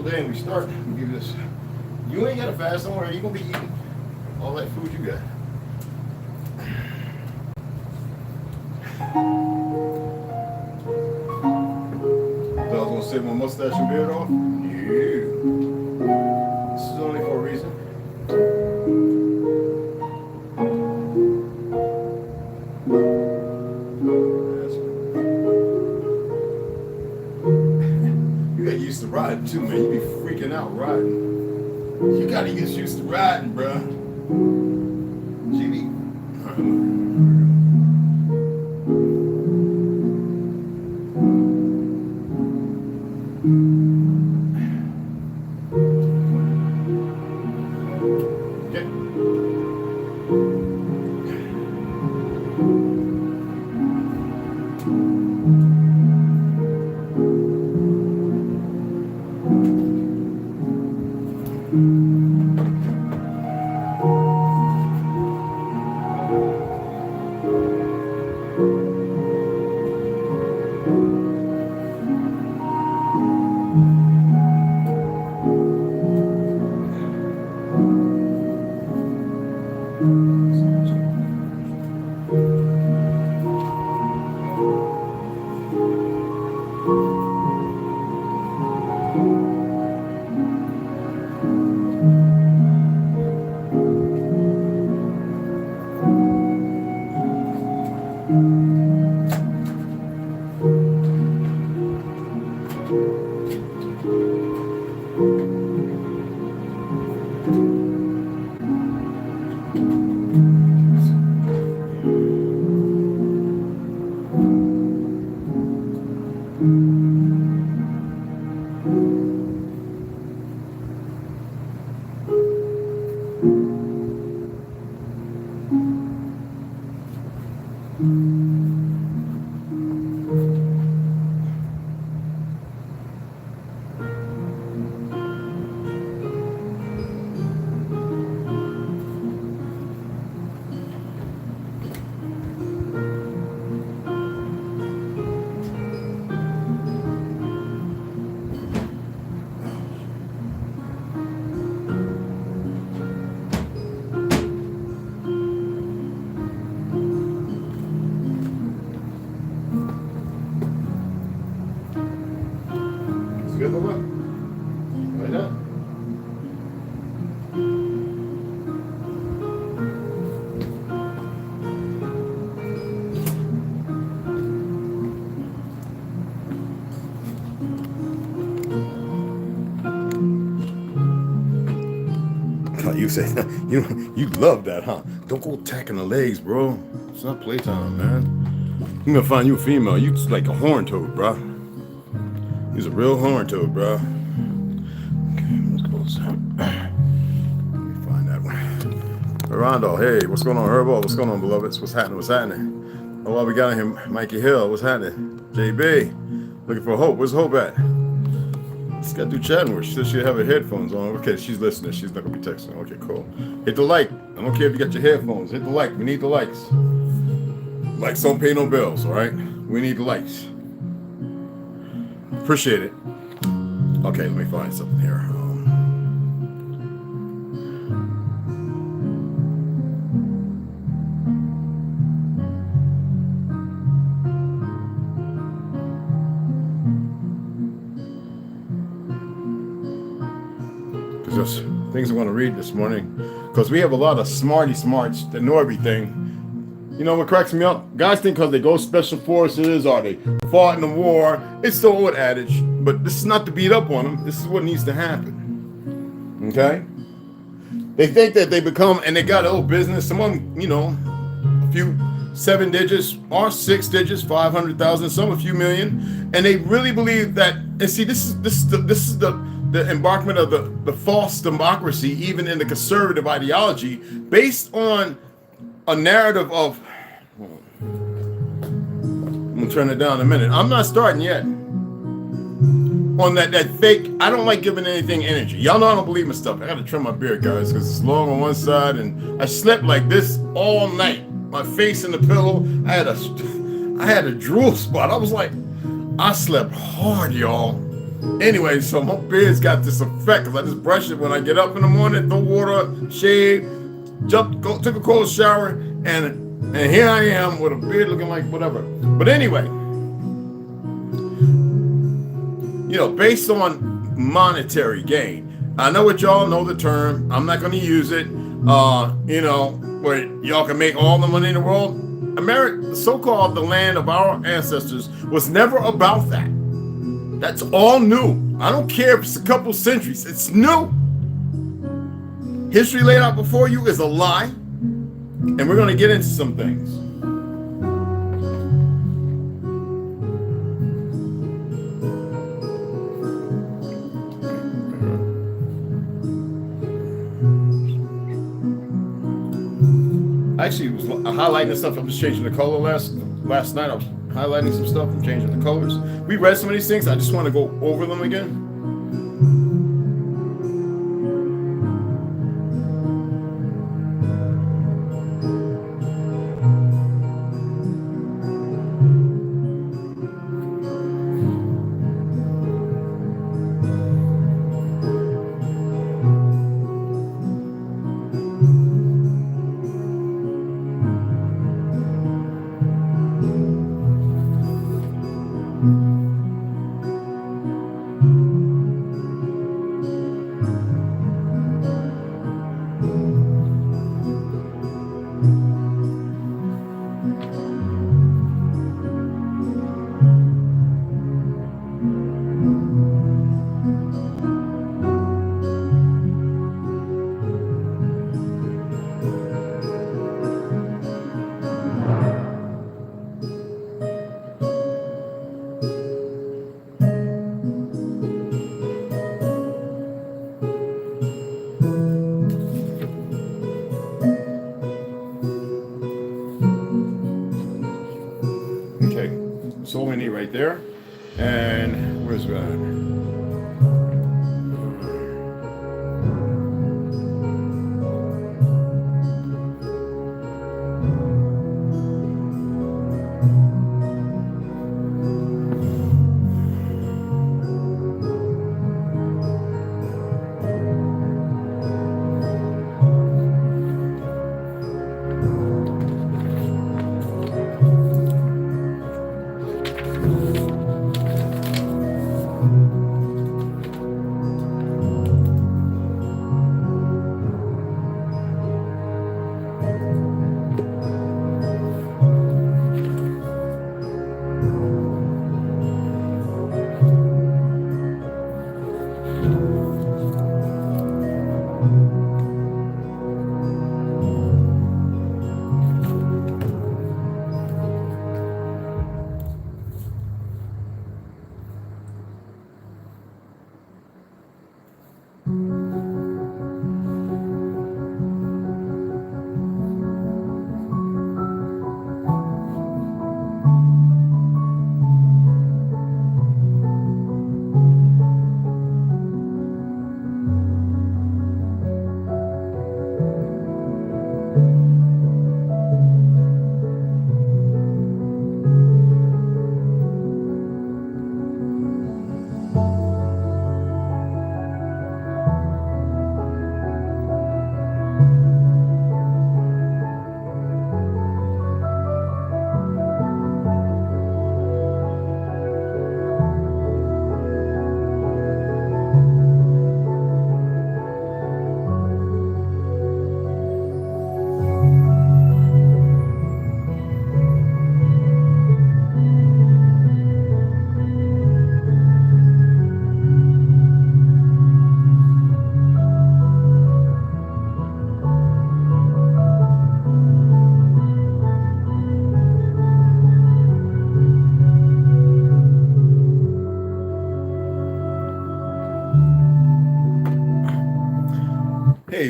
Day and we start, we give you this. You ain't gotta fast somewhere. You're gonna be eating all that food you got. So I was gonna save my mustache and beard off. Yeah. This is only for a reason. Riding too, man. You be freaking out riding. You gotta get used to riding, bruh. GB. You say, you love that, huh? Don't go attacking the legs, bro. It's not playtime, man. You gonna find you a female. You just like a horn toad, bro. He's a real horn toad, bro. Okay, let's close that. Let me find that one. Rondo, hey, what's going on, Herbo? What's going on, beloveds? What's happening? What's happening? Oh, well, we got him, Mikey Hill. What's happening? JB, looking for Hope. Where's Hope at? Just got to do chatting with her. She said she'd have her headphones on. Okay, she's listening. She's not going to be texting. Okay, cool. Hit the like. I don't care if you got your headphones. Hit the like. We need the likes. Likes don't pay no bills, all right? We need the likes. Appreciate it. Okay, let me find something here. Just things I want to read this morning, because we have a lot of smarty smarts that know everything. You know what cracks me up? Guys think because they go special forces or they fought in the war, it's the old adage. But this is not to beat up on them. This is what needs to happen. Okay? They think that they become, and they got a little business. Some of them, you know, a few 7 digits or 6 digits, 500,000, some a few million, and they really believe that. And see, this is the embarkment of the false democracy, even in the conservative ideology, based on a narrative of, I'm gonna turn it down in a minute. I'm not starting yet. On that fake, I don't like giving anything energy. Y'all know I don't believe in stuff. I gotta trim my beard, guys, because it's long on one side, and I slept like this all night. My face in the pillow. I had a drool spot. I was like, I slept hard, y'all. Anyway, so my beard's got this effect because I just brush it when I get up in the morning, throw water, shave, took a cold shower, and here I am with a beard looking like whatever. But anyway, you know, based on monetary gain, I know what y'all know the term. I'm not going to use it. You know, where y'all can make all the money in the world. America, so-called the land of our ancestors, was never about that. That's all new. I don't care if it's a couple centuries. It's new. History laid out before you is a lie. And we're going to get into some things. I actually was highlighting stuff. I'm just changing the color last night. I was highlighting some stuff. I'm changing the colors. We read some of these things. I just want to go over them again. So many right there. And where's that?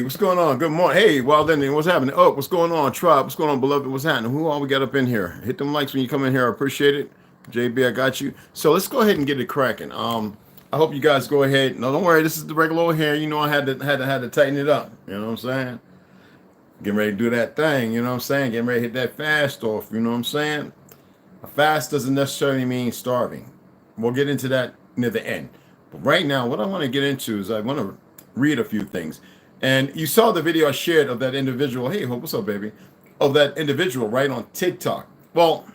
what's going on? Good morning. Hey, well then, what's happening? Oh, what's going on, Tribe? What's going on, beloved? What's happening? Who all we got up in here? Hit them likes when you come in here. I appreciate it. JB, I got you. So let's go ahead and get it cracking. I hope you guys go ahead. No, don't worry. This is the regular old hair. You know, I had to tighten it up. You know what I'm saying? Getting ready to do that thing. You know what I'm saying? Getting ready to hit that fast off. You know what I'm saying? A fast doesn't necessarily mean starving. We'll get into that near the end. But right now, what I want to get into is I want to read a few things. And you saw the video I shared of that individual. Hey, Hope, what's up, baby? Of that individual right on TikTok. Well,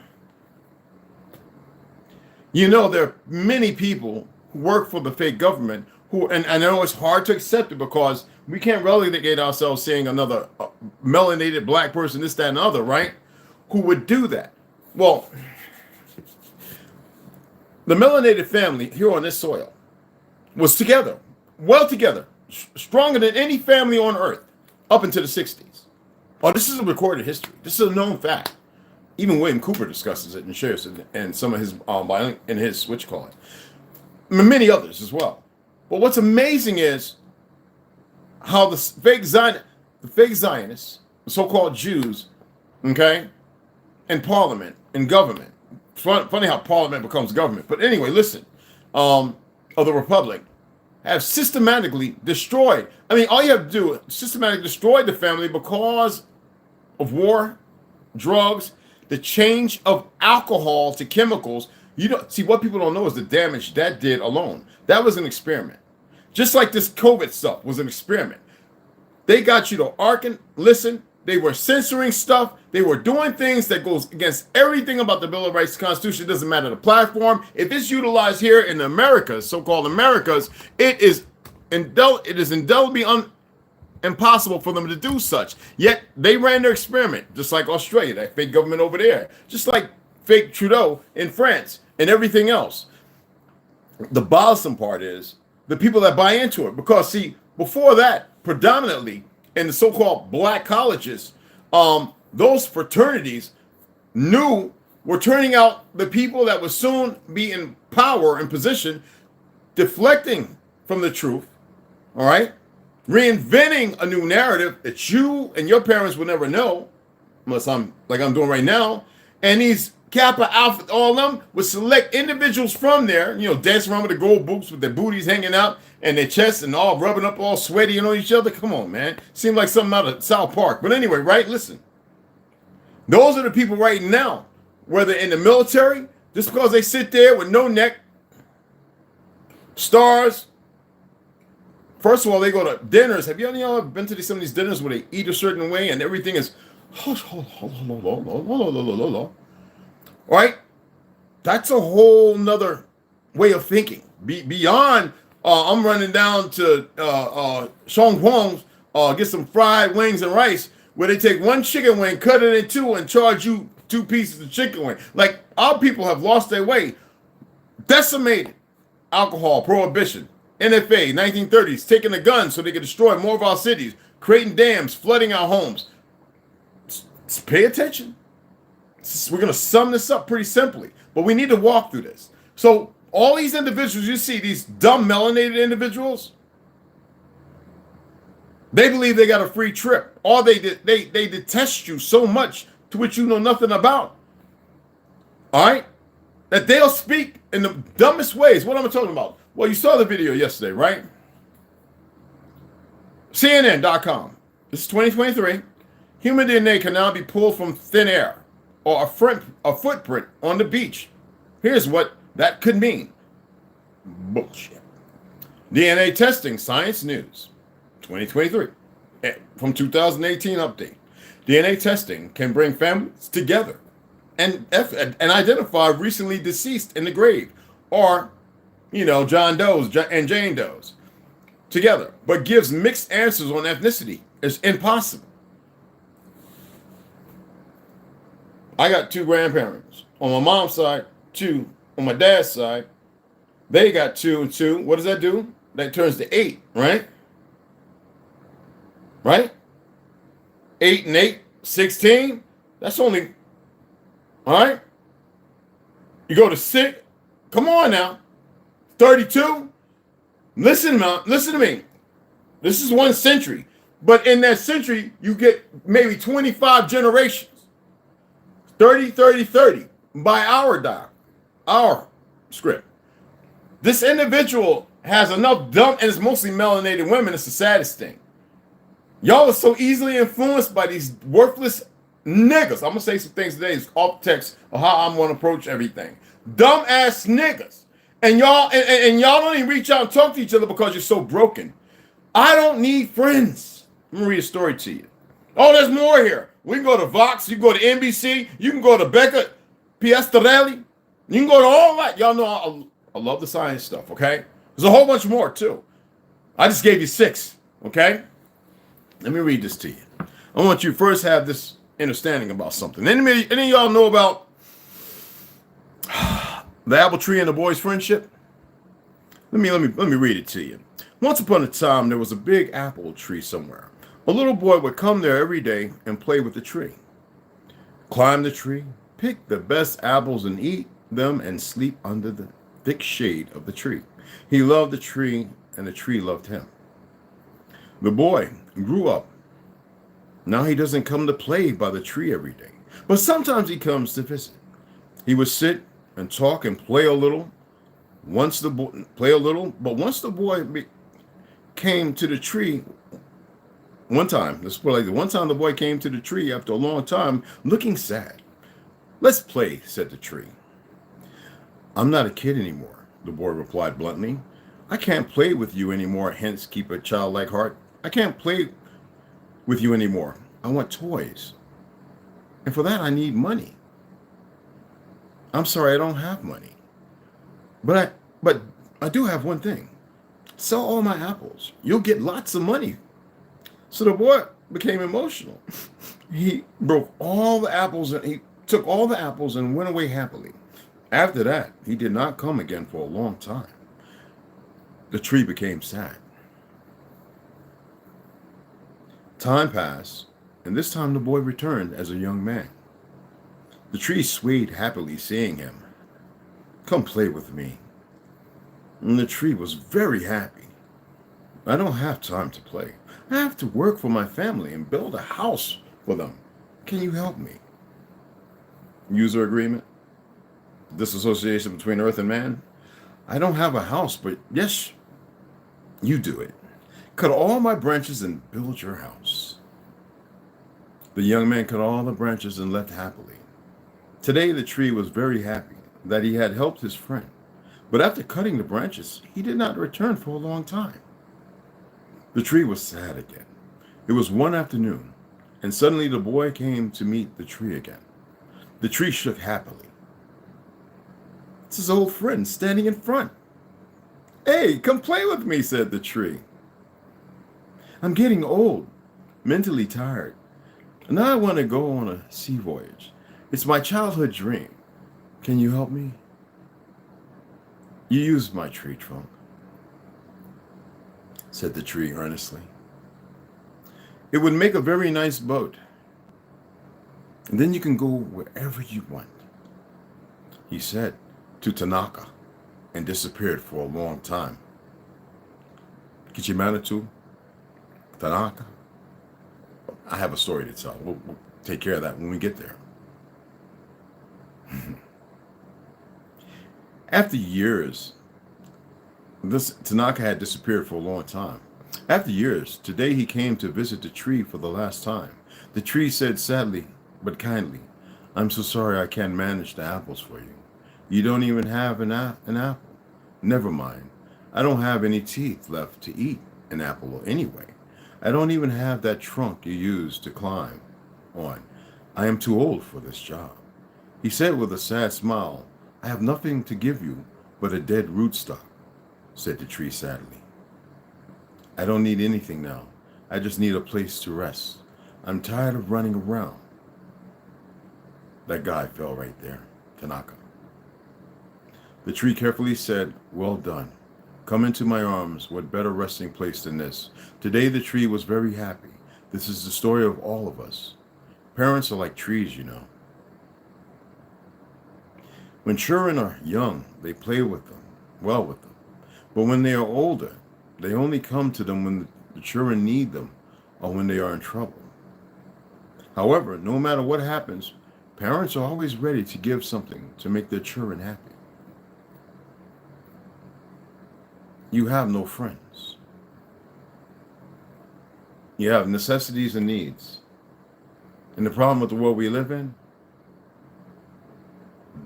you know, there are many people who work for the fake government who, and I know it's hard to accept it because we can't relegate ourselves seeing another melanated black person, this, that, and other, right? Who would do that? Well, the melanated family here on this soil was together, well together, stronger than any family on earth up into the 60s. Oh, this is a recorded history. This is a known fact. Even William Cooper discusses it and shares it in some of his in his what you call it, many others as well. But what's amazing is how the fake Zionists, the so-called Jews, okay, in Parliament, in government. Funny how Parliament becomes government. But anyway, listen, of the Republic have systematically destroyed. I mean, all you have to do is systematically destroy the family because of war, drugs, the change of alcohol to chemicals. You don't see what people don't know is the damage that did alone. That was an experiment. Just like this COVID stuff was an experiment. They got you to listen. They were censoring stuff. They were doing things that goes against everything about the Bill of Rights, the Constitution. It doesn't matter the platform. If it's utilized here in the Americas, so-called Americas, it is indelibly impossible for them to do such. Yet they ran their experiment, just like Australia, that fake government over there, just like fake Trudeau in France and everything else. The bothersome part is the people that buy into it, because see, before that, predominantly in the so-called black colleges, those fraternities were turning out the people that would soon be in power and position, deflecting from the truth, all right? Reinventing a new narrative that you and your parents would never know, unless I'm doing right now. And these Kappa Alpha, all of them would select individuals from there, you know, dancing around with the gold boots with their booties hanging out and their chests and all rubbing up all sweaty and on each other. Come on, man. Seemed like something out of South Park. But anyway, right? Listen. Those are the people right now, whether in the military, just because they sit there with no neck, stars. First of all, they go to dinners. Have you ever been to some of these dinners where they eat a certain way and everything is, right? That's a whole nother way of thinking. Beyond, I'm running down to Shong Huang's, get some fried wings and rice, where they take one chicken wing, cut it in two, and charge you 2 pieces of chicken wing. Like, our people have lost their way. Decimated alcohol, prohibition, NFA, 1930s, taking the guns so they could destroy more of our cities, creating dams, flooding our homes. Just pay attention. We're going to sum this up pretty simply, but we need to walk through this. So all these individuals you see, these dumb melanated individuals, they believe they got a free trip. All they detest you so much to which you know nothing about. All right? That they'll speak in the dumbest ways. What am I talking about? Well, you saw the video yesterday, right? CNN.com. This is 2023. Human DNA can now be pulled from thin air or a footprint on the beach. Here's what that could mean. Bullshit. DNA testing, Science News. 2023, from 2018 update. DNA testing can bring families together and identify recently deceased in the grave, or, you know, John Doe's and Jane Doe's together, but gives mixed answers on ethnicity. It's impossible. I got 2 grandparents on my mom's side, 2 on my dad's side. They got 2 and 2. What does that do? That turns to 8, right? Right? 8 and 8, 16. That's only, all right? You go to 6. Come on now. 32. Listen to me. This is 1 century. But in that century, you get maybe 25 generations. 30, 30, 30 by our script. This individual has enough dumb, and it's mostly melanated women. It's the saddest thing. Y'all are so easily influenced by these worthless niggas. I'm gonna say some things today. It's off text of how I'm gonna approach everything. Dumb ass niggas, and y'all don't even reach out and talk to each other because you're so broken. I don't need friends. Let me read a story to you. Oh, there's more here. We can go to Vox. You can go to NBC. You can go to Becca Piastrelli. You can go to all that. Y'all know I love the science stuff. Okay, there's a whole bunch more too. I just gave you 6. Okay. Let me read this to you. I want you to first have this understanding about something. Any of y'all know about the apple tree and the boy's friendship? Let me read it to you. Once upon a time, there was a big apple tree somewhere. A little boy would come there every day and play with the tree. Climb the tree, pick the best apples and eat them and sleep under the thick shade of the tree. He loved the tree and the tree loved him. The boy grew up. Now he doesn't come to play by the tree every day, but sometimes he comes to visit. He would sit and talk and play a little. But once the boy came to the tree, one time the boy came to the tree after a long time, looking sad. "Let's play," said the tree. "I'm not a kid anymore," the boy replied bluntly. "I can't play with you anymore, hence keep a childlike heart. I can't play with you anymore. I want toys. And for that, I need money. I'm sorry, I don't have money. But I do have one thing. Sell all my apples. You'll get lots of money." So the boy became emotional. He broke all the apples and he took all the apples and went away happily. After that, he did not come again for a long time. The tree became sad. Time passed, and this time the boy returned as a young man. The tree swayed happily, seeing him. "Come play with me." And the tree was very happy. "I don't have time to play. I have to work for my family and build a house for them. Can you help me?" User agreement? Disassociation between earth and man? "I don't have a house, but yes, you do it. Cut all my branches and build your house." The young man cut all the branches and left happily. Today the tree was very happy that he had helped his friend. But after cutting the branches, he did not return for a long time. The tree was sad again. It was one afternoon, and suddenly the boy came to meet the tree again. The tree shook happily. It's his old friend standing in front. "Hey, come play with me," said the tree. "I'm getting old, mentally tired, and now I want to go on a sea voyage. It's my childhood dream. Can you help me?" "You use my tree trunk," said the tree earnestly. "It would make a very nice boat. And then you can go wherever you want," he said to Tanaka, and disappeared for a long time. Kichimanitu, Tanaka. I have a story to tell. We'll take care of that when we get there. After years, Tanaka had disappeared for a long time. After years, today he came to visit the tree for the last time. The tree said sadly, but kindly, "I'm so sorry I can't manage the apples for you. You don't even have an apple. Never mind. I don't have any teeth left to eat an apple anyway. I don't even have that trunk you use to climb on. I am too old for this job." He said with a sad smile, "I have nothing to give you but a dead rootstock," said the tree sadly. "I don't need anything now. I just need a place to rest. I'm tired of running around." That guy fell right there, Tanaka. The tree carefully said, "Well done. Come into my arms. What better resting place than this?" Today the tree was very happy. This is the story of all of us. Parents are like trees, you know. When children are young, they play with them, well with them. But when they are older, they only come to them when the children need them or when they are in trouble. However, no matter what happens, parents are always ready to give something to make their children happy. You have no friends. You have necessities and needs. And the problem with the world we live in,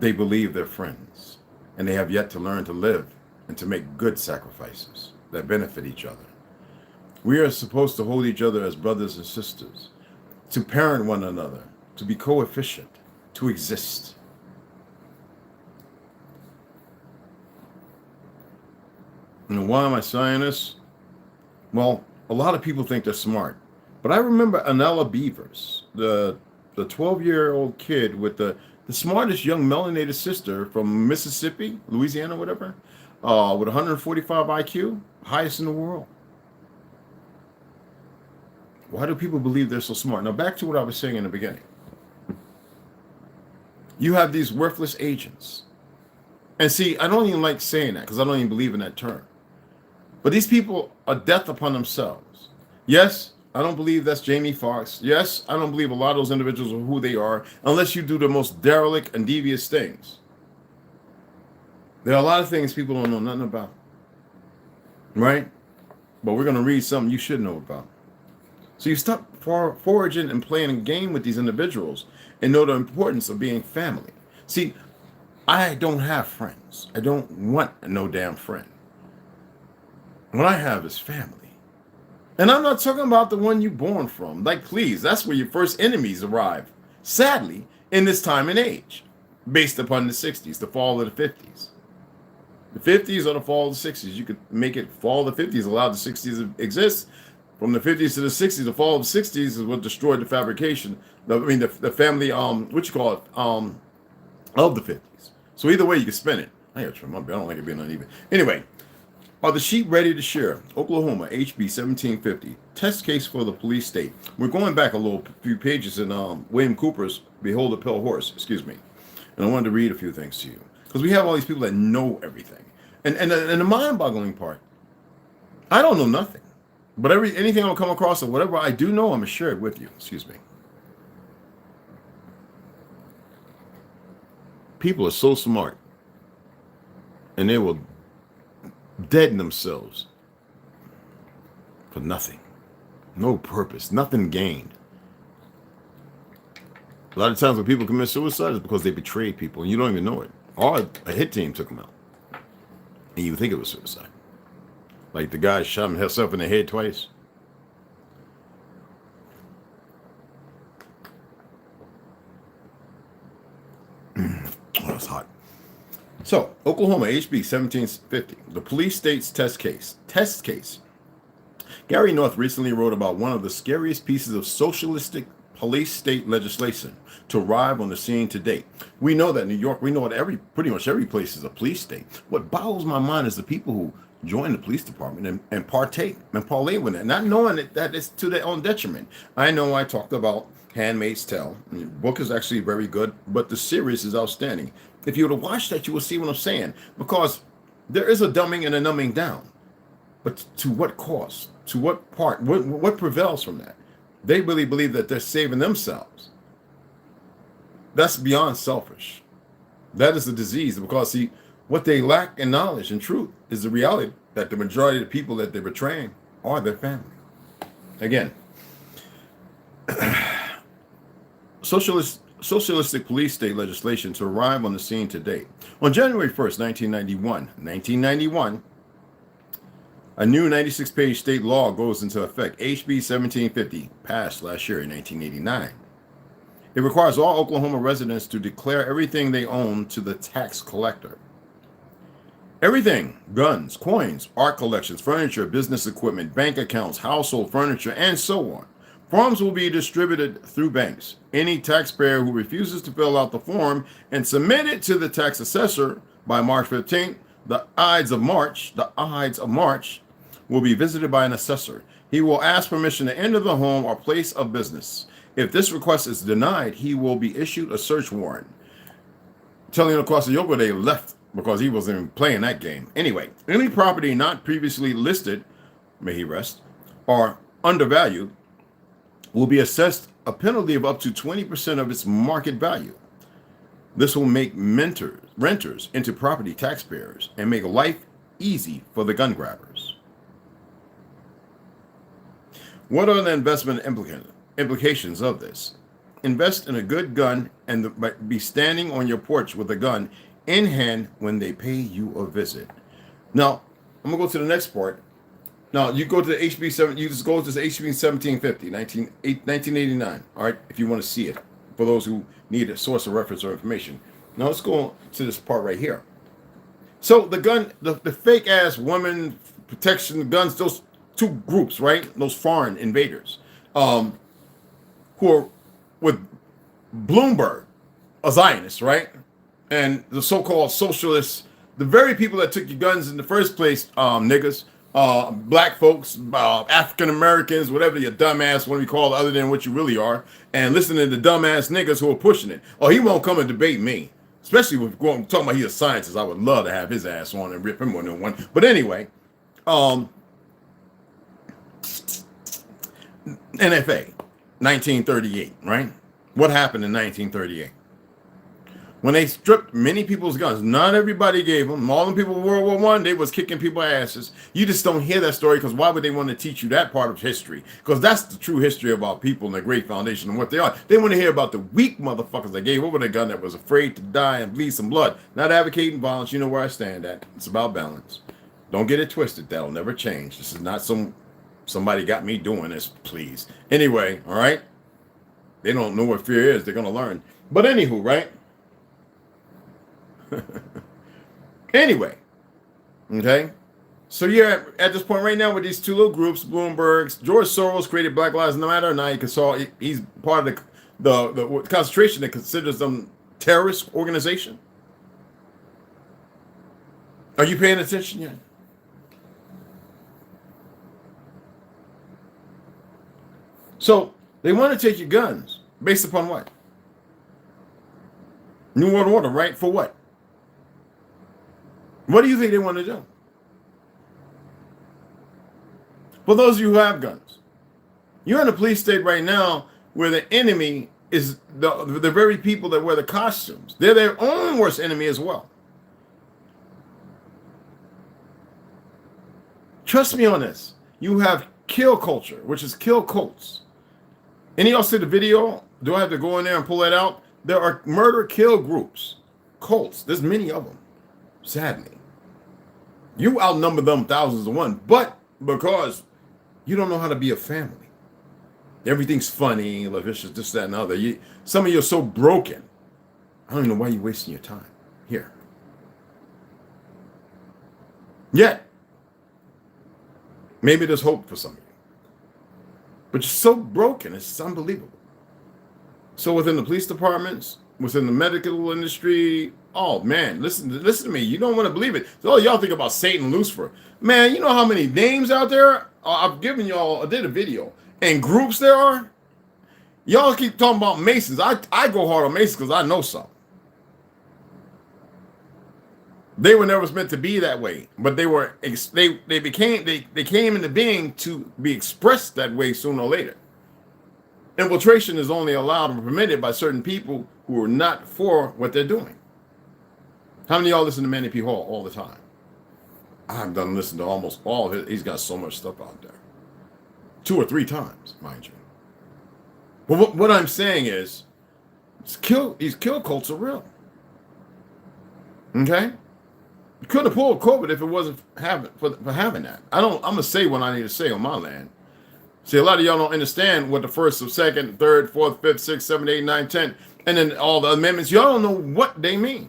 they believe they're friends. And they have yet to learn to live and to make good sacrifices that benefit each other. We are supposed to hold each other as brothers and sisters, to parent one another, to be coefficient, to exist. And why am I saying this? Well, a lot of people think they're smart. But I remember Anella Beavers, the 12-year-old kid with the smartest young melanated sister from Mississippi, Louisiana, whatever, with 145 IQ, highest in the world. Why do people believe they're so smart? Now, back to what I was saying in the beginning. You have these worthless agents. And see, I don't even like saying that because I don't even believe in that term. But these people are death upon themselves. Yes, I don't believe that's Jamie Foxx. Yes, I don't believe a lot of those individuals are who they are unless you do the most derelict and devious things. There are a lot of things people don't know nothing about. Right? But we're going to read something you should know about. So you stop foraging and playing a game with these individuals and know the importance of being family. See, I don't have friends. I don't want no damn friend. What I have is family. And I'm not talking about the one you're born from. Like, please, that's where your first enemies arrive. Sadly, in this time and age, based upon the 60s, the fall of the 50s. The 50s or the fall of the 60s. You could make it fall of the 50s, allow the 60s to exist. From the 50s to the 60s, the fall of the 60s is what destroyed the fabrication. The family, what you call it, of the 50s. So either way, you can spin it. I gotta trim my belt. I don't like it being uneven. Anyway, are the sheep ready to share? Oklahoma, HB 1750. Test case for the police state. We're going back a few pages in William Cooper's Behold a Pale Horse, excuse me. And I wanted to read a few things to you. Because we have all these people that know everything. And the mind-boggling part, I don't know nothing. But anything I'll come across or whatever I do know, I'm going to share it with you. Excuse me. People are so smart. And they will deaden themselves for nothing. No purpose. Nothing gained. A lot of times when people commit suicide, it's because they betrayed people and you don't even know it. Or a hit team took them out. And you think it was suicide. Like the guy shot himself in the head twice. Oh, it's hot. So, Oklahoma, HB 1750. The police state's test case. Test case. Gary North recently wrote about one of the scariest pieces of socialistic police state legislation to arrive on the scene to date. We know that New York, we know that pretty much every place is a police state. What boggles my mind is the people who join the police department and partake and parlay with it, not knowing that it's to their own detriment. I know I talked about Handmaid's Tale. The book is actually very good, but the series is outstanding. If you were to watch that, you will see what I'm saying, because there is a dumbing and a numbing down. But to what cost? To what part? What prevails from that? They really believe that they're saving themselves. That's beyond selfish. That is a disease, because see, what they lack in knowledge and truth is the reality that the majority of the people that they're betraying are their family. Again, socialistic police state legislation to arrive on the scene today. On January 1st, 1991, a new 96-page state law goes into effect, HB 1750, passed last year in 1989. It requires all Oklahoma residents to declare everything they own to the tax collector. Everything: guns, coins, art collections, furniture, business equipment, bank accounts, household furniture, and so on. Forms will be distributed through banks. Any taxpayer who refuses to fill out the form and submit it to the tax assessor by March 15th, the Ides of March, will be visited by an assessor. He will ask permission to enter the home or place of business. If this request is denied, he will be issued a search warrant. Telling across the Yoga, they left because he wasn't even playing that game. Anyway, any property not previously listed, may he rest, or undervalued, will be assessed a penalty of up to 20% of its market value. This will make renters into property taxpayers and make life easy for the gun grabbers. What are the investment implications of this? Invest in a good gun and be standing on your porch with a gun in hand when they pay you a visit. Now, I'm going to go to the next part. Now, you go to the HB7, you just go to the HB 1750, 1989, all right, if you want to see it, for those who need a source of reference or information. Now, let's go to this part right here. So, the gun, the fake ass woman protection guns, those two groups, right, those foreign invaders, who are with Bloomberg, a Zionist, right, and the so-called socialists, the very people that took your guns in the first place, niggas, black folks, African Americans, whatever your dumbass want to be called other than what you really are, and listening to the dumbass niggas who are pushing it. Oh, he won't come and debate me, especially with talking about he's a scientist. I would love to have his ass on and rip him on one. But anyway, NFA, 1938, right? What happened in 1938? When they stripped many people's guns, not everybody gave them. All the people in World War I, they was kicking people's asses. You just don't hear that story because why would they want to teach you that part of history? Because that's the true history of our people and the great foundation and what they are. They want to hear about the weak motherfuckers that gave over their gun that was afraid to die and bleed some blood. Not advocating violence. You know where I stand at. It's about balance. Don't get it twisted. That'll never change. This is not somebody got me doing this, please. Anyway, all right? They don't know what fear is. They're going to learn. But anywho, right? Anyway, okay, so you're at this point right now with these two little groups, Bloomberg's. George Soros created Black Lives Matter. Now you can saw he's part of the concentration that considers them terrorist organization. Are you paying attention yet? So they want to take your guns based upon what? New World Order, right? For what? What do you think they want to do? For those of you who have guns, you're in a police state right now where the enemy is the very people that wear the costumes. They're their own worst enemy as well. Trust me on this. You have kill culture, which is kill cults. Any of y'all see the video? Do I have to go in there and pull that out? There are murder kill groups, cults. There's many of them, sadly. You outnumber them thousands to one, but because you don't know how to be a family. Everything's funny, lascivious, this, that, and other. Some of you are so broken. I don't even know why you're wasting your time here. Yet, maybe there's hope for some of you. But you're so broken, it's unbelievable. So within the police departments, within the medical industry, oh man, listen to me. You don't want to believe it. So y'all think about Satan, Lucifer. Man, you know how many names out there? I've given y'all, I did a video, and groups there are. Y'all keep talking about Masons. I go hard on Masons because I know some. They were never meant to be that way, but they came into being to be expressed that way sooner or later. Infiltration is only allowed and permitted by certain people who are not for what they're doing. How many of y'all listen to Manny P. Hall all the time? I've done listen to almost all of it. He's got so much stuff out there. 2 or 3 times, mind you. But what I'm saying is, these kill cults are real. Okay? You couldn't have pulled COVID if it wasn't for having that. I'm gonna say what I need to say on my land. See, a lot of y'all don't understand what the first, second, third, fourth, fifth, sixth, seventh, eighth, ninth, 10, and then all the amendments. Y'all don't know what they mean.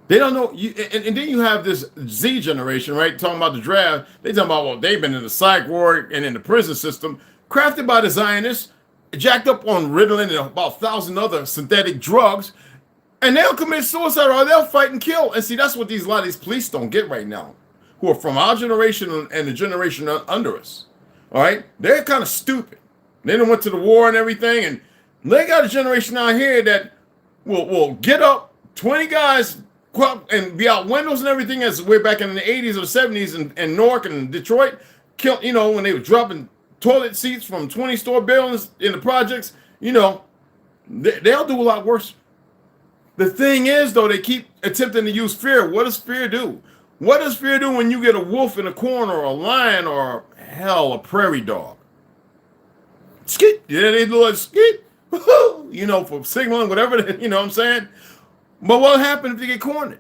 They don't know. And then you have this Z generation, right? Talking about the draft. They talking about, well, they've been in the psych ward and in the prison system, crafted by the Zionists, jacked up on Ritalin and about 1,000 other synthetic drugs, and they'll commit suicide or they'll fight and kill. And see, that's what a lot of these police don't get right now, who are from our generation and the generation under us. All right, they're kind of stupid. They done went to the war and everything, and they got a generation out here that will get up, 20 guys, and be out windows and everything, as way back in the 80s or 70s in Newark and Detroit, kill, when they were dropping toilet seats from 20-store buildings in the projects, you know, they'll do a lot worse. The thing is, though, they keep attempting to use fear. What does fear do? What does fear do when you get a wolf in a corner, or a lion, or hell, a prairie dog? Skeet. Yeah, they do like skeet. You know, for signaling, whatever, you know what I'm saying? But what happens if you get cornered?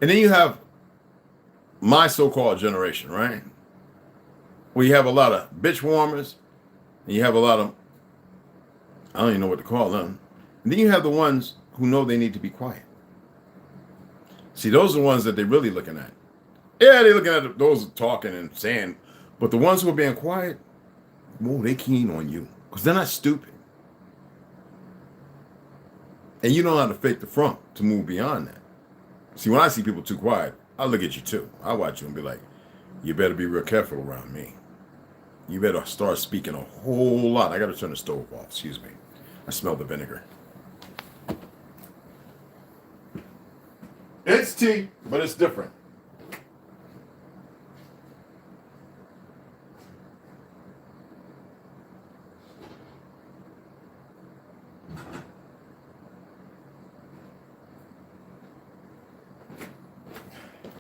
And then you have my so-called generation, right? Where you have a lot of bitch warmers, and you have a lot of, I don't even know what to call them. And then you have the ones who know they need to be quiet. See, those are the ones that they're really looking at. Yeah, they're looking at those talking and saying, but the ones who are being quiet, whoa, they keen on you. Because they're not stupid. And you don't know how to fake the front to move beyond that. See, when I see people too quiet, I look at you too. I watch you and be like, you better be real careful around me. You better start speaking a whole lot. I got to turn the stove off. Excuse me. I smell the vinegar. It's tea, but it's different.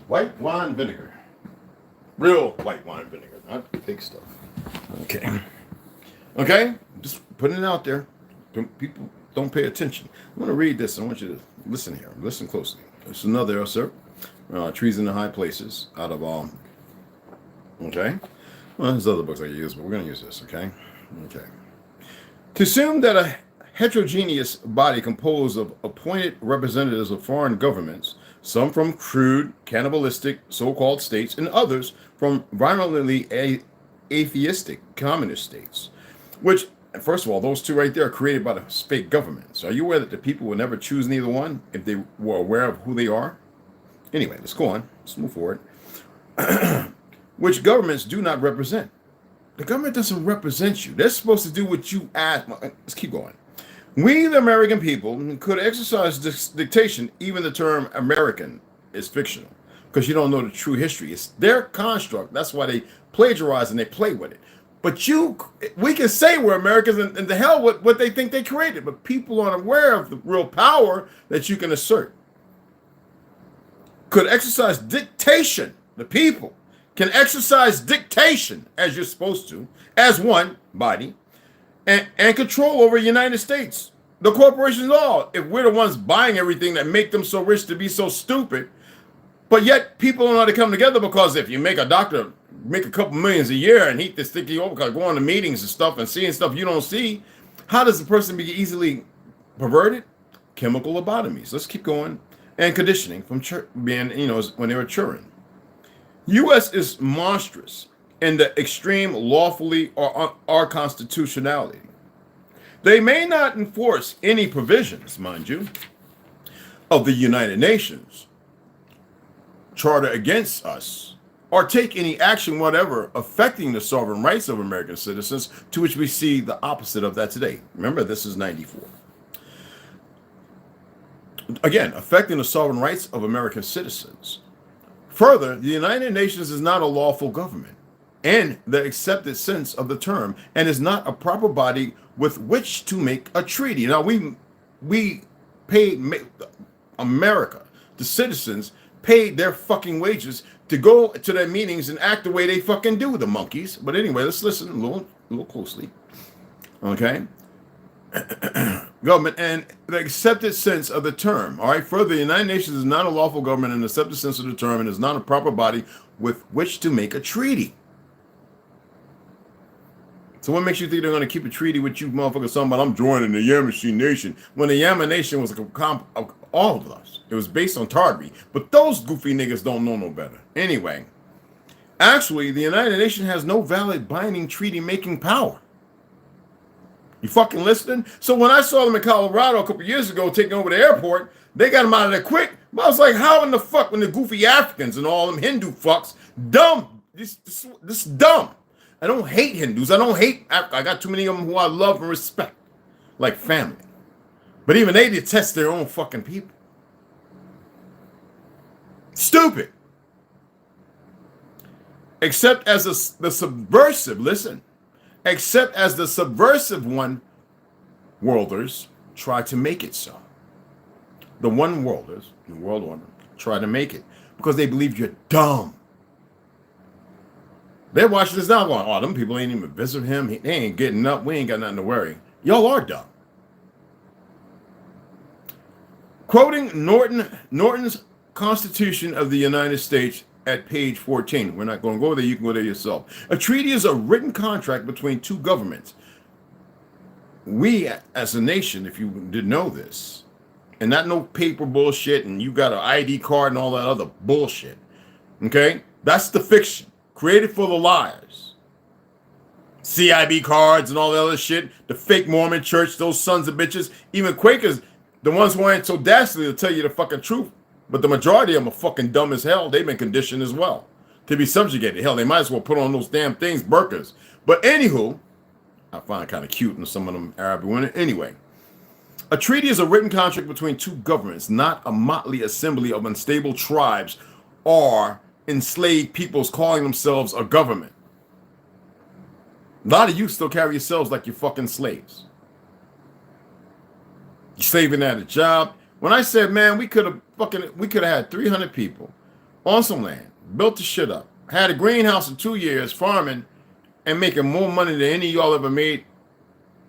White wine vinegar. Real white wine vinegar, not fake stuff. Okay. Okay? Just putting it out there. People don't pay attention. I'm going to read this. I want you to listen here. Listen closely. It's another excerpt. Trees in the High Places out of, okay? Well, there's other books I use, but we're going to use this, okay? Okay. To assume that a heterogeneous body composed of appointed representatives of foreign governments, some from crude, cannibalistic so-called states, and others from violently atheistic communist states, which, first of all, those two right there are created by the fake governments. Are you aware that the people will never choose neither one if they were aware of who they are? Anyway, let's go on. Let's move forward. Which governments do not represent. The government doesn't represent you. They're supposed to do what you ask. Let's keep going. We, the American people, could exercise this dictation. Even the term American is fictional because you don't know the true history. It's their construct. That's why they plagiarize and they play with it. But we can say we're Americans and the hell what they think they created. But people aren't aware of the real power that you can assert. Could exercise dictation. The people can exercise dictation as you're supposed to, as one body, and control over the United States. The corporations all, if we're the ones buying everything that make them so rich to be so stupid, but yet people don't know how to come together because if you make a doctor make a couple millions a year and he to stick you over, going to meetings and stuff and seeing stuff you don't see, how does the person be easily perverted? Chemical lobotomies. Let's keep going. And conditioning from being, when they were children. U.S. is monstrous in the extreme lawfully or our constitutionality. They may not enforce any provisions, mind you, of the United Nations Charter against us, or take any action whatever affecting the sovereign rights of American citizens, to which we see the opposite of that today. Remember, this is 94. Again, affecting the sovereign rights of American citizens. Further, the United Nations is not a lawful government in the accepted sense of the term, and is not a proper body with which to make a treaty. Now, we paid America, the citizens, paid their fucking wages to go to their meetings and act the way they fucking do, the monkeys. But anyway, let's listen a little closely. Okay? Government and the accepted sense of the term. All right. Further, the United Nations is not a lawful government in the accepted sense of the term, and is not a proper body with which to make a treaty. So what makes you think they're going to keep a treaty with you motherfuckers talking about I'm joining the Yamasee Nation, when the Yama Nation was all of us? It was based on Tartary. But those goofy niggas don't know no better. Anyway, actually, the United Nations has no valid binding treaty-making power. You fucking listening? So when I saw them in Colorado a couple years ago taking over the airport, they got them out of there quick. But I was like, how in the fuck when the goofy Africans and all them Hindu fucks, dumb, this dumb. I don't hate Hindus. I don't hate Africa. I got too many of them who I love and respect, like family. But even they detest their own fucking people. Stupid. Except as the subversive, listen, except as the subversive one worlders try to make it so. The one worlders, the world order, try to make it because they believe you're dumb. They're watching this now going, oh, them people ain't even visit him. They ain't getting up. We ain't got nothing to worry. Y'all are dumb. Quoting Norton's Constitution of the United States at page 14. We're not going to go there. You can go there yourself. A treaty is a written contract between two governments. We, as a nation, if you didn't know this, and not no paper bullshit, and you got an ID card and all that other bullshit, okay? That's the fiction created for the liars. CIB cards and all that other shit, the fake Mormon church, those sons of bitches, even Quakers, the ones who ain't so dastardly to tell you the fucking truth. But the majority of them are fucking dumb as hell. They've been conditioned as well to be subjugated. Hell, they might as well put on those damn things, burqas. But anywho, I find it kind of cute in some of them Arab women. Anyway, a treaty is a written contract between two governments, not a motley assembly of unstable tribes or enslaved peoples calling themselves a government. A lot of you still carry yourselves like you're fucking slaves. You're slaving at a job. When I said, man, we could have had 300 people on some land, built the shit up, had a greenhouse in 2 years, farming, and making more money than any of y'all ever made.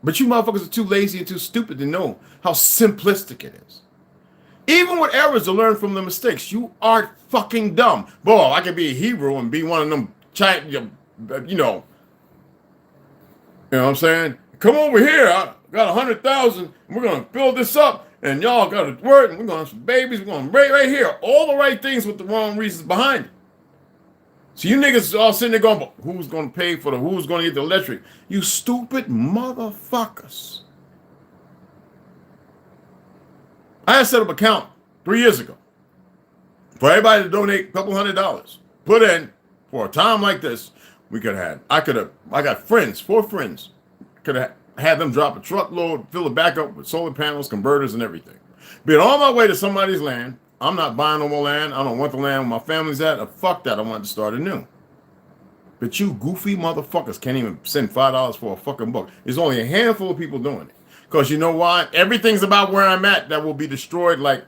But you motherfuckers are too lazy and too stupid to know how simplistic it is. Even with errors to learn from the mistakes, you are fucking dumb. Boy, I could be a Hebrew and be one of them, you know what I'm saying? Come over here. I got 100,000. We're going to build this up. And y'all got to work. And we're going to have some babies. We're going to right here. All the right things with the wrong reasons behind it. So you niggas all sitting there going, who's going to pay for who's going to get the electric? You stupid motherfuckers. I had set up an account 3 years ago for everybody to donate a couple $100. Put in for a time like this. We could have I got friends, 4 friends. Could have had them drop a truckload, fill it back up with solar panels, converters, and everything. Being on my way to somebody's land. I'm not buying no more land. I don't want the land where my family's at. Fuck that. I want to start anew. But you goofy motherfuckers can't even send $5 for a fucking book. There's only a handful of people doing it. Because you know why? Everything's about where I'm at that will be destroyed like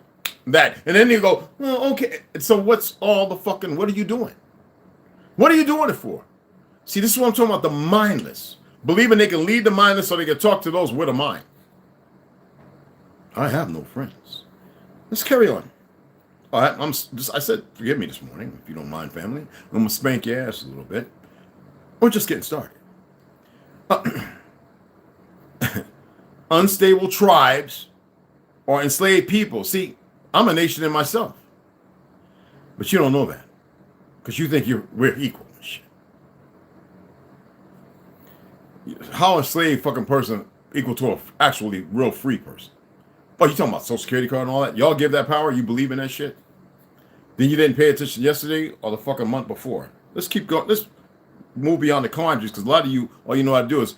that. And then you go, well, okay. So what's all the fucking, what are you doing? What are you doing it for? See, this is what I'm talking about, the mindless. Believing they can lead the mindless so they can talk to those with a mind. I have no friends. Let's carry on. All right, I said, forgive me this morning, if you don't mind, family. I'm going to spank your ass a little bit. We're just getting started. Unstable tribes or enslaved people. See, I'm a nation in myself. But you don't know that. Because you think we're equal and shit. How enslaved fucking person equal to a actually real free person? Oh, you talking about Social Security card and all that? Y'all give that power? You believe in that shit? Then you didn't pay attention yesterday or the fucking month before. Let's keep going. Let's move beyond the conjuries because a lot of you, all you know how to do is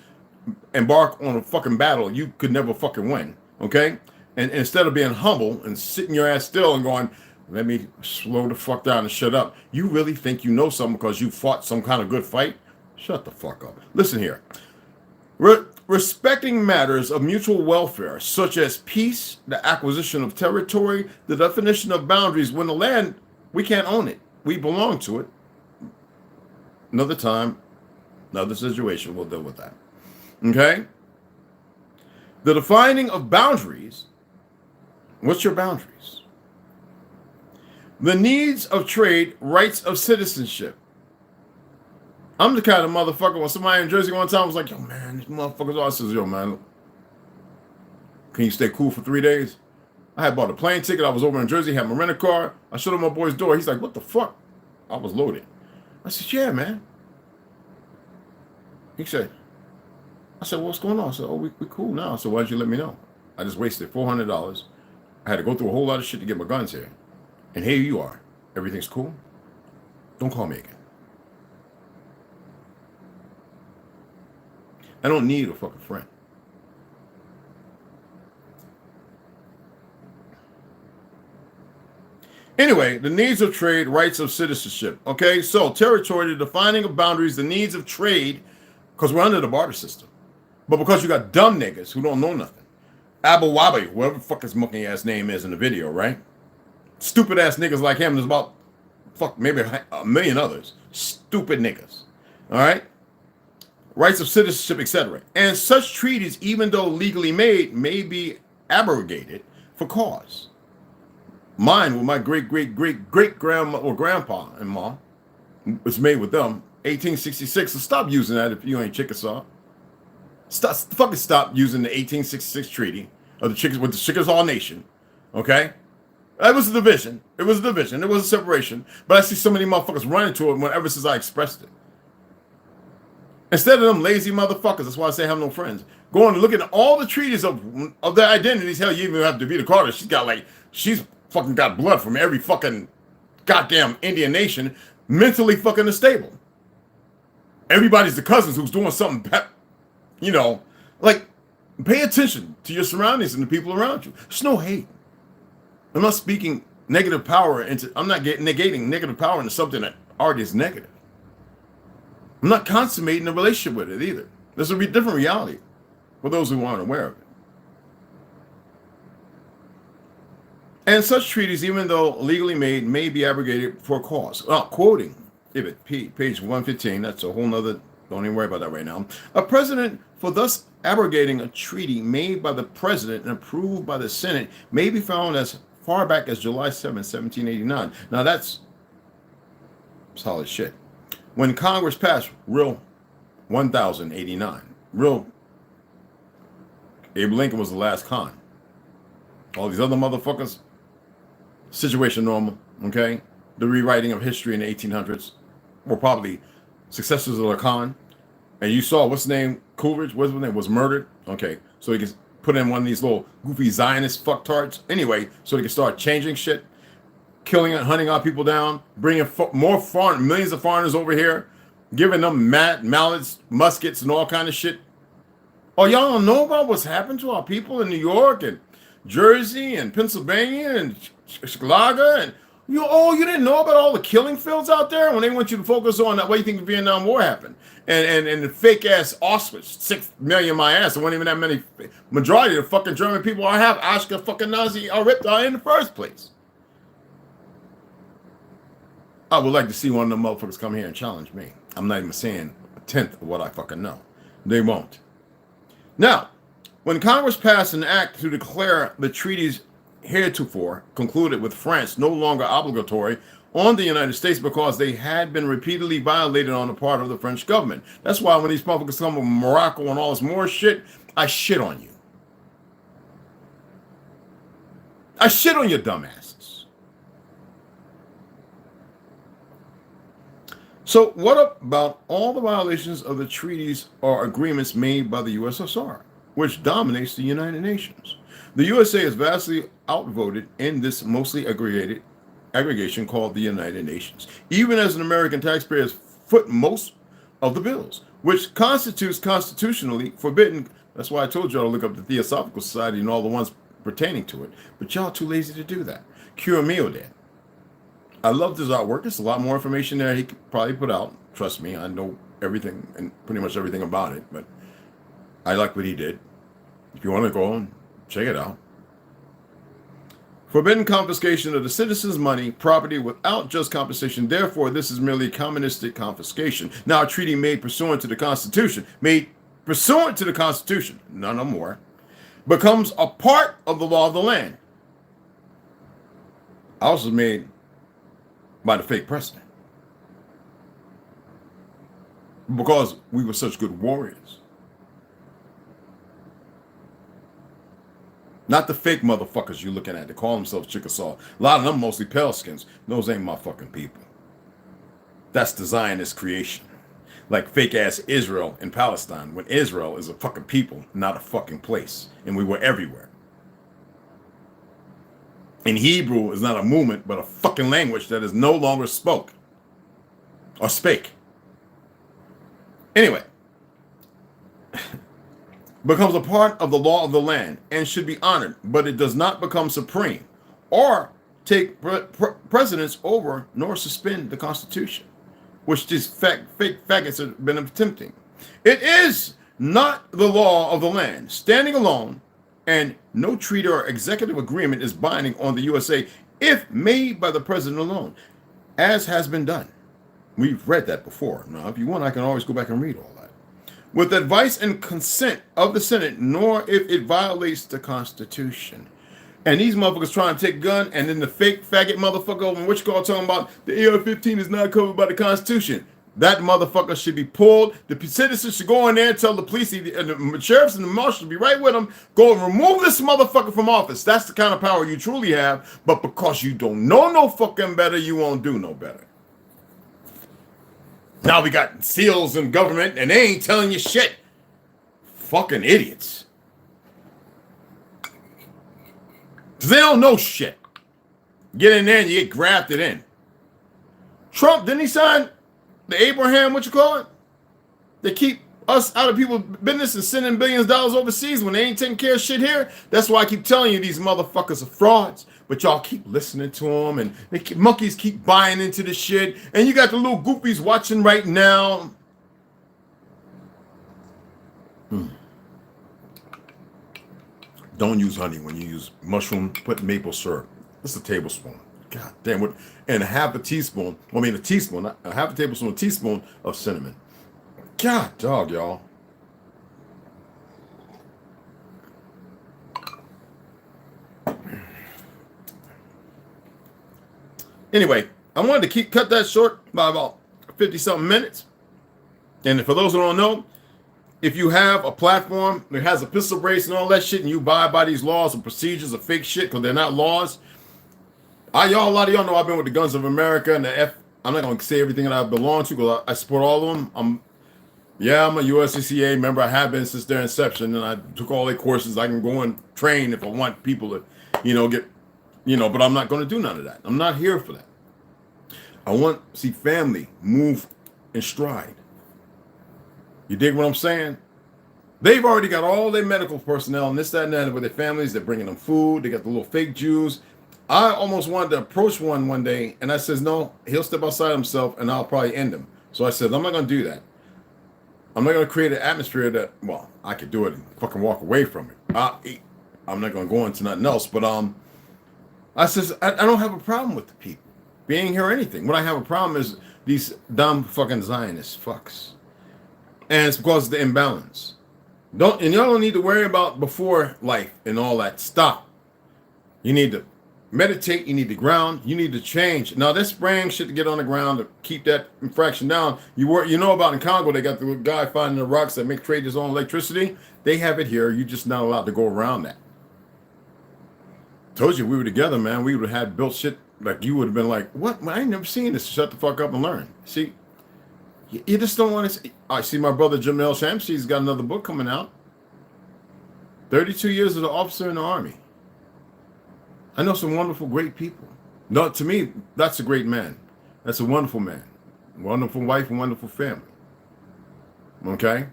embark on a fucking battle you could never fucking win. Okay? And instead of being humble and sitting your ass still and going, let me slow the fuck down and shut up. You really think you know something because you fought some kind of good fight? Shut the fuck up. Listen here. Respecting matters of mutual welfare, such as peace, the acquisition of territory, the definition of boundaries. When the land, we can't own it. We belong to it. Another time, another situation, we'll deal with that. Okay? The defining of boundaries. What's your boundaries? The needs of trade, rights of citizenship. I'm the kind of motherfucker when somebody in Jersey one time was like, yo, man, these motherfuckers all says, yo, man, can you stay cool for 3 days? I had bought a plane ticket. I was over in Jersey, had my rental car. I showed him my boy's door. He's like, what the fuck? I was loaded. I said, yeah, man. I said, well, what's going on? I said, oh, we cool now. So why'd you let me know? I just wasted $400. I had to go through a whole lot of shit to get my guns here. And here you are. Everything's cool. Don't call me again. I don't need a fucking friend. Anyway, the needs of trade, rights of citizenship. Okay, so territory, the defining of boundaries, the needs of trade, because we're under the barter system. But because you got dumb niggas who don't know nothing. Abu Wabi, whatever the fuck his monkey ass name is in the video, right? Stupid ass niggas like him. There's about maybe a million others. Stupid niggas. All right? Rights of citizenship, etc. And such treaties, even though legally made, may be abrogated for cause. Mine with my great-great-great-grandma or grandpa and mom was made with them 1866. So stop using that if you ain't Chickasaw. Stop using the 1866 treaty of the Chickasaw with the Chickasaw Nation. Okay? That was a division. It was a division. It was a separation. But I see so many motherfuckers running to it ever since I expressed it. Instead of them lazy motherfuckers, that's why I say I have no friends. Going and looking at all the treaties of their identities. Hell, you even have Davida Carter. She's fucking got blood from every fucking goddamn Indian nation, mentally fucking unstable. Everybody's the cousins who's doing something, you know, like pay attention to your surroundings and the people around you. There's no hate. I'm not speaking negative power into, I'm not negating negative power into something that already is negative. I'm not consummating a relationship with it either. There's a different reality for those who aren't aware of it. And such treaties, even though legally made, may be abrogated for cause. Quoting page 115, that's a whole nother, don't even worry about that right now. A president, for thus abrogating a treaty made by the president and approved by the Senate, may be found as far back as July 7, 1789. Now that's solid shit. When Congress passed Real 1089, Real Abe Lincoln was the last con. All these other motherfuckers, situation normal, okay? The rewriting of history in the 1800s were probably successors of the con. And you saw, what's his name? Coolidge, what's his name? Was murdered. Okay, so he can put in one of these little goofy Zionist fucktards. Anyway, so they can start changing shit, killing and hunting our people down, bringing more millions of foreigners over here, giving them mallets, muskets, and all kind of shit. Oh, y'all don't know about what's happened to our people in New York and Jersey and Pennsylvania and Chicago, and you didn't know about all the killing fields out there when they want you to focus on that way you think the Vietnam War happened and the fake ass Auschwitz, 6 million my ass. There weren't even that many. Majority of the fucking German people I have Ashka fucking Nazi are ripped out in the first place. I would like to see one of them motherfuckers come here and challenge me. I'm not even saying a tenth of what I fucking know. They won't. Now, when Congress passed an act to declare the treaties heretofore concluded with France no longer obligatory on the United States because they had been repeatedly violated on the part of the French government. That's why when these motherfuckers come from Morocco and all this more shit, I shit on you. I shit on your dumbasses. So what about all the violations of the treaties or agreements made by the USSR, which dominates the United Nations? The USA is vastly outvoted in this mostly aggregation called the United Nations, even as an American taxpayer foot most of the bills, which constitutes constitutionally forbidden. That's why I told y'all to look up the Theosophical Society and all the ones pertaining to it, but y'all too lazy to do that. Curamio did. I loved his artwork. There's a lot more information there he could probably put out. Trust me, I know everything and pretty much everything about it, but I like what he did. If you want to go and check it out. Forbidden confiscation of the citizens' money, property without just compensation. Therefore, this is merely communistic confiscation. Now, a treaty made pursuant to the Constitution, none or more, becomes a part of the law of the land. Ours was made by the fake president. Because we were such good warriors. Not the fake motherfuckers you're looking at. They call themselves Chickasaw. A lot of them mostly pale skins. Those ain't my fucking people. That's the Zionist creation. Like fake ass Israel in Palestine, when Israel is a fucking people, not a fucking place. And we were everywhere. And Hebrew is not a movement, but a fucking language that is no longer spoke or spake. Anyway. Becomes a part of the law of the land and should be honored, but it does not become supreme or take precedence over nor suspend the Constitution, which these fake faggots have been attempting. It is not the law of the land, standing alone, and no treaty or executive agreement is binding on the USA if made by the president alone, as has been done. We've read that before. Now, if you want, I can always go back and read all that. With advice and consent of the Senate, nor if it violates the Constitution. And these motherfuckers trying to take a gun, and then the fake faggot motherfucker over which call talking about the AR-15 is not covered by the Constitution. That motherfucker should be pulled. The citizens should go in there and tell the police and the sheriffs and the marshals be right with them. Go and remove this motherfucker from office. That's the kind of power you truly have. But because you don't know no fucking better, you won't do no better. Now we got SEALs in government and they ain't telling you shit. Fucking idiots. Because they don't know shit. Get in there and you get grafted in. Trump, didn't he sign the Abraham, what you call it? They keep us out of people's business and sending billions of dollars overseas when they ain't taking care of shit here. That's why I keep telling you these motherfuckers are frauds. But y'all keep listening to them, and monkeys keep buying into the shit. And you got the little goofies watching right now. Don't use honey when you use mushroom. Put maple syrup. It's a tablespoon. God damn it. And half a teaspoon, a teaspoon, a half a tablespoon, a teaspoon of cinnamon. God dog, y'all. Anyway, I wanted to cut that short by about 50-something minutes. And for those who don't know, if you have a platform that has a pistol brace and all that shit, and you abide by these laws and procedures of fake shit because they're not laws, a lot of y'all know I've been with the Guns of America and I'm not going to say everything that I belong to because I support all of them. I'm a USCCA member. I have been since their inception, and I took all their courses. I can go and train if I want people to, get, but I'm not going to do none of that. I'm not here for that. I want to see family move in stride. You dig what I'm saying? They've already got all their medical personnel and this, that, and that with their families. They're bringing them food. They got the little fake Jews. I almost wanted to approach one day, and I says, no, he'll step outside himself, and I'll probably end him. So I said, I'm not going to do that. I'm not going to create an atmosphere that, well, I could do it and fucking walk away from it. I'm not going to go into nothing else. But I says, I don't have a problem with the people being here or anything. What I have a problem is these dumb fucking Zionist fucks. And it's because of the imbalance. Y'all don't need to worry about before life and all that. Stop. You need to meditate, you need to ground, you need to change. Now, they're spraying shit to get on the ground to keep that infraction down. You know about in Congo, they got the guy finding the rocks that trade his own electricity. They have it here. You're just not allowed to go around that. Told you we were together, man. We would have had built shit like you would have been like, what? I ain't never seen this. Shut the fuck up and learn. See, you just don't want to see. I see my brother Jamel Shamsi's got another book coming out. 32 years as an officer in the Army. I know some wonderful, great people. No, to me, that's a great man. That's a wonderful man. Wonderful wife and wonderful family. Okay?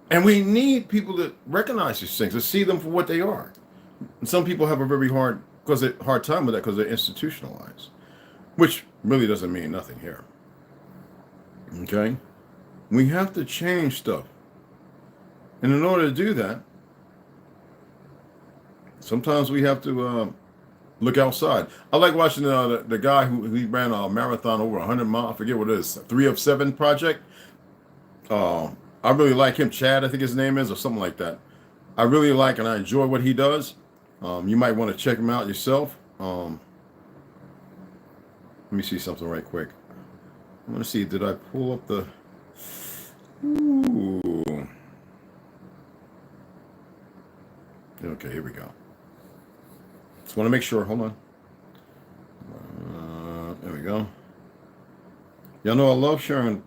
And we need people to recognize these things, to see them for what they are. And some people have a very hard time with that because they're institutionalized, which really doesn't mean nothing here. Okay? We have to change stuff. And in order to do that, sometimes we have to look outside. I like watching the guy who he ran a marathon over 100 miles. I forget what it is. 3 of 7 project. I really like him. Chad, I think his name is, or something like that. I really like and I enjoy what he does. You might want to check him out yourself. Let me see something right quick. I want to see, did I pull up the... Ooh. Okay, here we go. Just want to make sure. Hold on. There we go. Y'all know I love sharing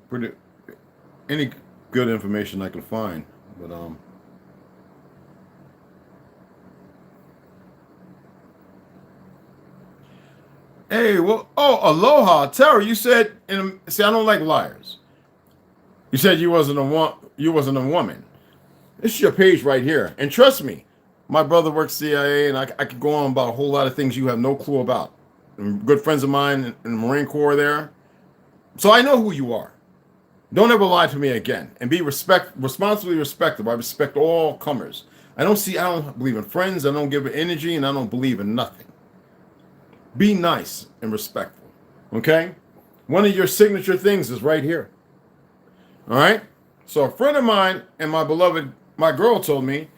any good information I can find, but hey, well, aloha, Tara. You said, see, I don't like liars. You said you wasn't a woman. This is your page right here, and trust me, My brother works CIA, and I could go on about a whole lot of things you have no clue about. And good friends of mine in the Marine Corps there. So I know who you are. Don't ever lie to me again, and be responsibly respectful. I respect all comers. I don't believe in friends. I don't give energy, and I don't believe in nothing. Be nice and respectful. Okay? One of your signature things is right here. All right? So a friend of mine and my girl told me,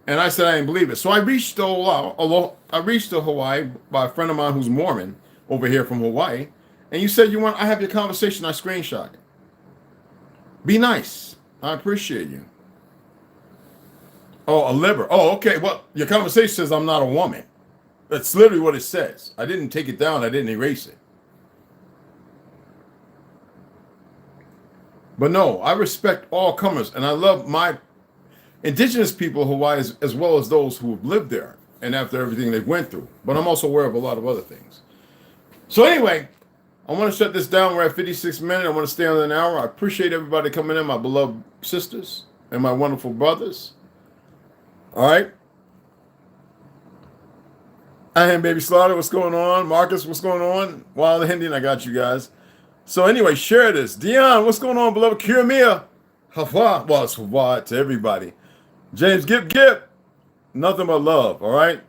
and I said I didn't believe it. So I reached to Hawaii by a friend of mine who's Mormon over here from Hawaii. And you said I have your conversation, I screenshot it. Be nice. I appreciate you. Oh, a liver. Oh, okay. Well, your conversation says I'm not a woman. That's literally what it says. I didn't take it down. I didn't erase it. But no, I respect all comers, and I love my indigenous people of Hawaii as well as those who have lived there and after everything they've went through. But I'm also aware of a lot of other things. So anyway, I want to shut this down. We're at 56 minutes. I want to stay on an hour. I appreciate everybody coming in, my beloved sisters and my wonderful brothers. All right. I am Baby Slaughter. What's going on? Marcus, what's going on? Wild Indian, I got you guys. So anyway, share this. Dion, what's going on, beloved? Kiramia. Hawa. Well, it's Hawa to everybody. James, Gip. Nothing but love, all right?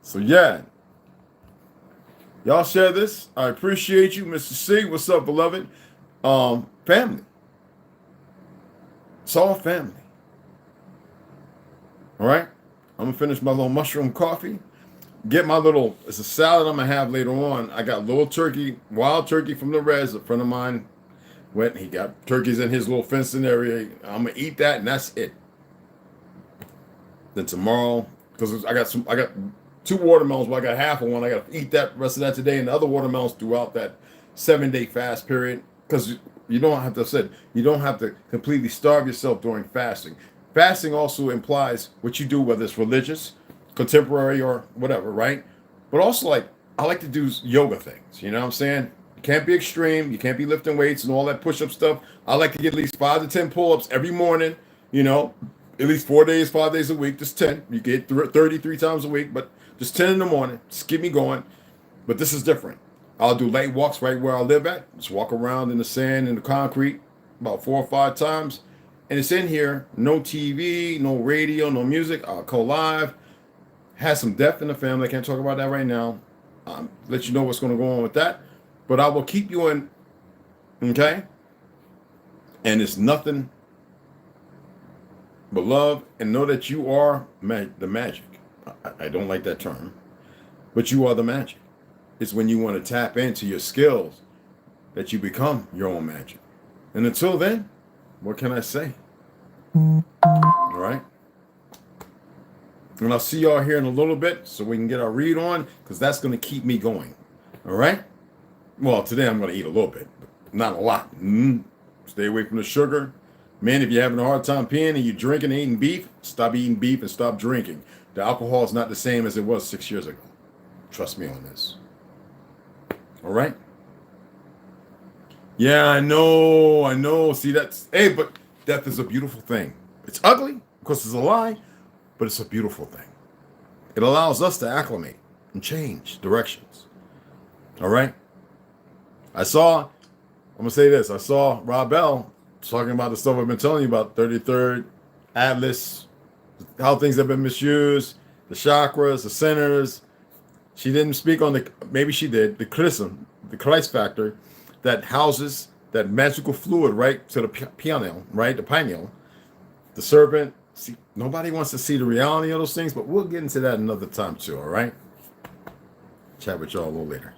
So yeah. Y'all share this. I appreciate you, Mr. C. What's up, beloved? Family. It's all family. All right? I'm going to finish my little mushroom coffee. Get my it's a salad I'm going to have later on. I got little turkey, wild turkey from the res. A friend of mine went, he got turkeys in his little fencing area. I'm going to eat that, and that's it. Then tomorrow, because I got 2 watermelons, well, I got half of one. I got to eat that rest of that today, and the other watermelons throughout that 7-day fast period. Because you don't have to completely starve yourself during fasting. Fasting also implies what you do, whether it's religious, contemporary, or whatever, right? But also, I like to do yoga things. You know what I'm saying? You can't be extreme. You can't be lifting weights and all that push-up stuff. I like to get at least 5 to 10 pull-ups every morning. You know, at least 5 days a week. Just 10. You get 33 times a week, but just 10 in the morning. Just keep me going. But this is different. I'll do light walks right where I live at. Just walk around in the sand, in the concrete, about 4 or 5 times. And it's in here. No TV, no radio, no music. I'll go live. Has some death in the family. I can't talk about that right now. Let you know what's going to go on with that. But I will keep you in. Okay? And it's nothing but love. And know that you are the magic. I don't like that term. But you are the magic. It's when you want to tap into your skills that you become your own magic. And until then, what can I say? All right? And I'll see y'all here in a little bit so we can get our read on, because that's going to keep me going. All right? Well, today I'm going to eat a little bit, but not a lot. Stay away from the sugar. Man, if you're having a hard time peeing and you're drinking and eating beef, stop eating beef and stop drinking. The alcohol is not the same as it was 6 years ago. Trust me on this. All right? Yeah, I know. See, but death is a beautiful thing. It's ugly because it's a lie, but it's a beautiful thing. It allows us to acclimate and change directions. All right? I'm going to say this. I saw Rob Bell talking about the stuff I've been telling you about, 33rd, Atlas, how things have been misused, the chakras, the centers. She didn't speak on maybe she did, the chrism, the Christ factor that houses that magical fluid right to the pineal, right? The pineal, the serpent. See, nobody wants to see the reality of those things, but we'll get into that another time too, all right? Chat with y'all a little later.